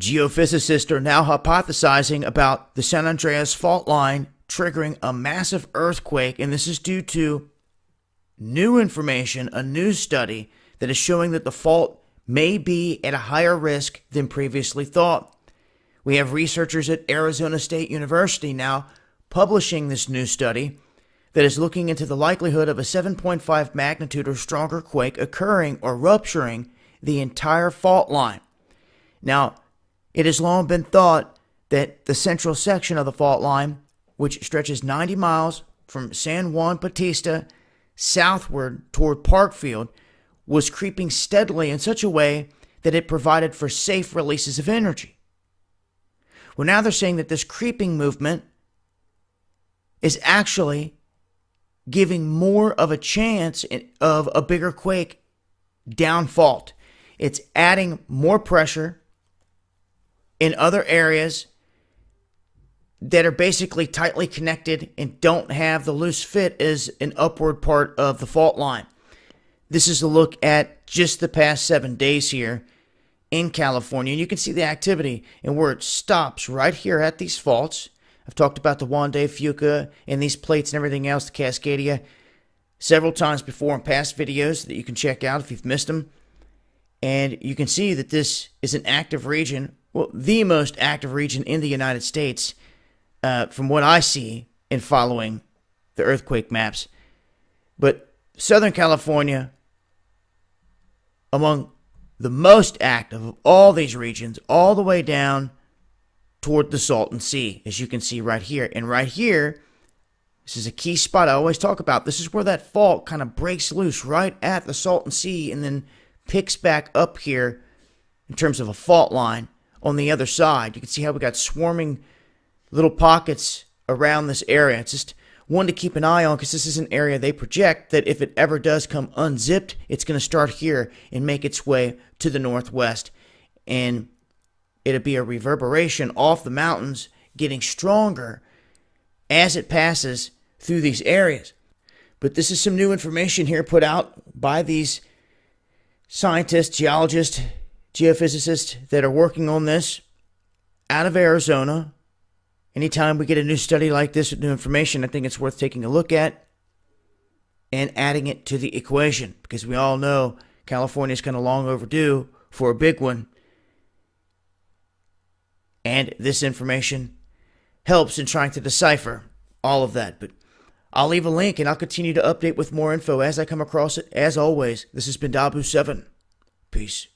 Geophysicists are now hypothesizing about the San Andreas fault line triggering a massive earthquake, and this is due to new information, a new study that is showing that the fault may be at a higher risk than previously thought. We have researchers at Arizona State University now publishing this new study that is looking into the likelihood of a 7.5 magnitude or stronger quake occurring or rupturing the entire fault line. Now, it has long been thought that the central section of the fault line, which stretches 90 miles from San Juan Bautista southward toward Parkfield, was creeping steadily in such a way that it provided for safe releases of energy. Well, now they're saying that this creeping movement is actually giving more of a chance of a bigger quake down fault. It's adding more pressure in other areas that are basically tightly connected and don't have the loose fit as an upward part of the fault line. This is a look at just the past 7 days here in California, and you can see the activity and where it stops right here at these faults. I've talked about the Juan de Fuca and these plates and everything else, the Cascadia, several times before in past videos that you can check out if you've missed them. And you can see that this is an active region, well, the most active region in the United States, from what I see in following the earthquake maps. But Southern California, among the most active of all these regions, all the way down toward the Salton Sea, as you can see right here. And right here, this is a key spot I always talk about. This is where that fault kind of breaks loose right at the Salton Sea and then picks back up here in terms of a fault line on the other side. You can see how we got swarming little pockets around this area. It's just one to keep an eye on because this is an area they project that if it ever does come unzipped, it's going to start here and make its way to the northwest. And it'll be a reverberation off the mountains getting stronger as it passes through these areas. But this is some new information here put out by these scientists, geologists, geophysicists that are working on this out of Arizona. Anytime we get a new study like this with new information, I think it's worth taking a look at and adding it to the equation, because we all know California is kind of long overdue for a big one. And this information helps in trying to decipher all of that. But I'll leave a link and I'll continue to update with more info as I come across it. As always, this has been Dabu7. Peace.